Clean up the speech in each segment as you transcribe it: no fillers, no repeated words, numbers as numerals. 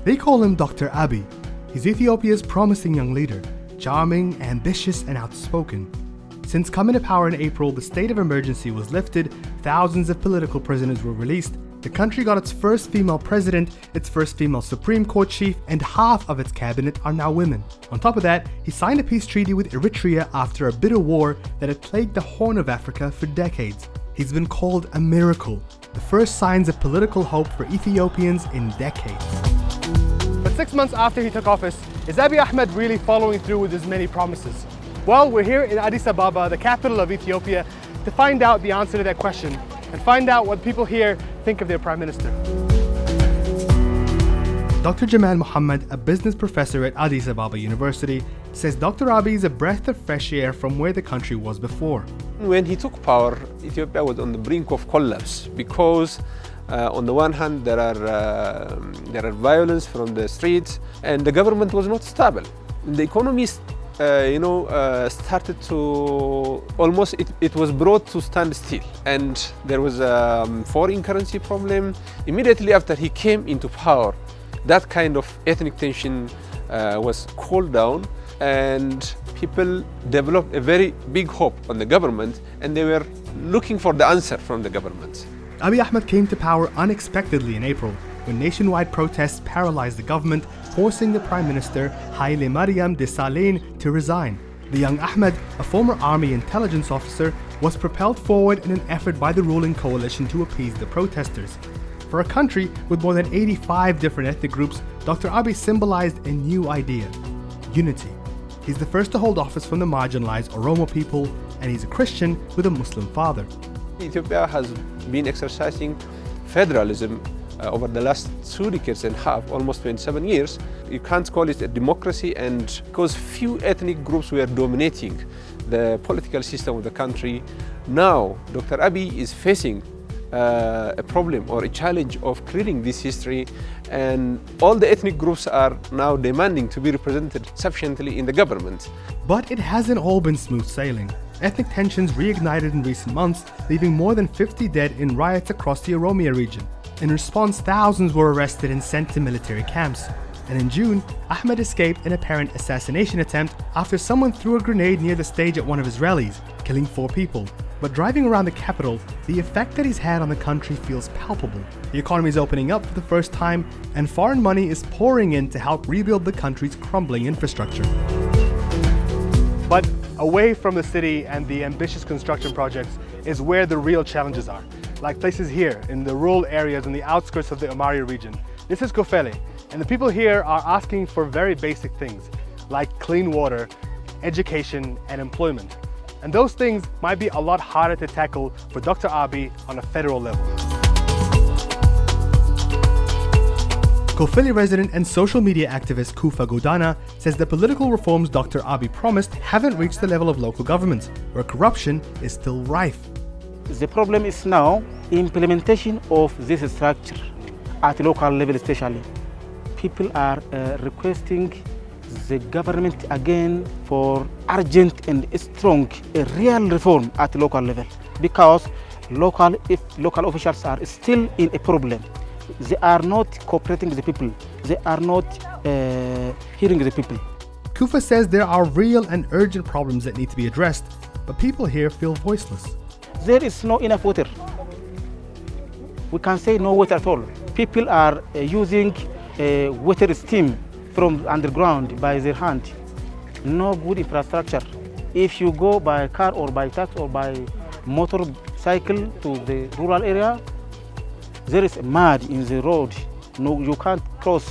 They call him Dr. Abiy. He's Ethiopia's promising young leader, charming, ambitious, and outspoken. Since coming to power in April, the state of emergency was lifted, thousands of political prisoners were released, the country got its first female president, its first female Supreme Court chief, and half of its cabinet are now women. On top of that, he signed a peace treaty with Eritrea after a bitter war that had plagued the Horn of Africa for decades. He's been called a miracle, the first signs of political hope for Ethiopians in decades. But 6 months after he took office, is Abiy Ahmed really following through with his many promises? Well, we're here in Addis Ababa, the capital of Ethiopia, to find out the answer to that question and find out what people here think of their prime minister. Dr. Jamal Muhammad, a business professor at Addis Ababa University, says Dr. Abiy is a breath of fresh air from where the country was before. When he took power, Ethiopia was on the brink of collapse because on the one hand there are violence from the streets and the government was not stable. The economy started to almost, it was brought to stand still, and there was a foreign currency problem. Immediately after he came into power, that kind of ethnic tension was cooled down, and people developed a very big hope on the government, and they were looking for the answer from the government. Abiy Ahmed came to power unexpectedly in April, when nationwide protests paralyzed the government, forcing the Prime Minister Haile Mariam Desalegn to resign. The young Ahmed, a former army intelligence officer, was propelled forward in an effort by the ruling coalition to appease the protesters. For a country with more than 85 different ethnic groups, Dr. Abiy symbolized a new idea: unity. He's the first to hold office from the marginalized Oromo people, and he's a Christian with a Muslim father. Ethiopia has been exercising federalism over the last 2 decades and a half, almost 27 years. You can't call it a democracy, and because few ethnic groups were dominating the political system of the country, now Dr. Abiy is facing a problem or a challenge of clearing this history, and all the ethnic groups are now demanding to be represented sufficiently in the government. But it hasn't all been smooth sailing. Ethnic tensions reignited in recent months, leaving more than 50 dead in riots across the Oromia region. In response, thousands were arrested and sent to military camps. And in June, Ahmed escaped an apparent assassination attempt after someone threw a grenade near the stage at one of his rallies, killing 4 people. But driving around the capital, the effect that he's had on the country feels palpable. The economy is opening up for the first time, and foreign money is pouring in to help rebuild the country's crumbling infrastructure. But away from the city and the ambitious construction projects is where the real challenges are, like places here in the rural areas on the outskirts of the Omaria region. This is Kofele, and the people here are asking for very basic things like clean water, education, and employment. And those things might be a lot harder to tackle for Dr. Abiy on a federal level. Kofele resident and social media activist Kufa Godana says the political reforms Dr. Abiy promised haven't reached the level of local governments, where corruption is still rife. The problem is now implementation of this structure at local level especially. People are requesting the government again for urgent and strong real reform at local level, because if local officials are still in a problem, they are not cooperating with the people, they are not hearing the people. Kufa says there are real and urgent problems that need to be addressed, but people here feel voiceless. There is no enough water. We can say no water at all. People are using water steam from underground by their hand. No good infrastructure. If you go by car or by taxi or by motorcycle to the rural area, there is mud in the road. No, you can't cross.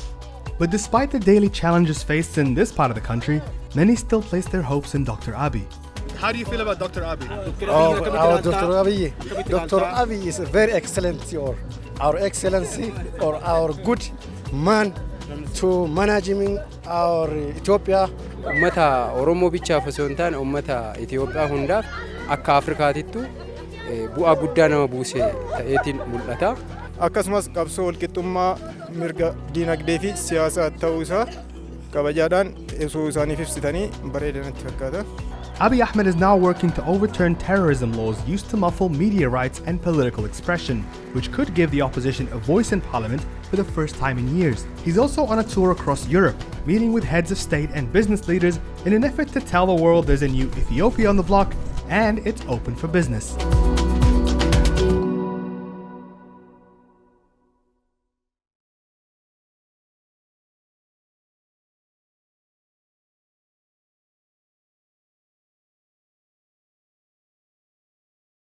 But despite the daily challenges faced in this part of the country, many still place their hopes in Dr. Abiy. How do you feel about Dr. Abiy? Dr. Abiy is a very excellent, or our excellency, or our good man to managing our Ethiopia. Ummata Oromo bicha fasontan ummata Ethiopia hundaaf akka Afrikaatittu bu'aa guddaa nama buuse ta'eetiin mul'ata. Akkasumas qabsoo walqixxummaa mirga diinagdee fi siyaasaa ta'uu isaa kabajaadhaan ibsuu isaaniif ibsitanii bareedanatti fakkaata. Abiy Ahmed is now working to overturn terrorism laws used to muffle media rights and political expression, which could give the opposition a voice in parliament for the first time in years. He's also on a tour across Europe, meeting with heads of state and business leaders in an effort to tell the world there's a new Ethiopia on the block and it's open for business.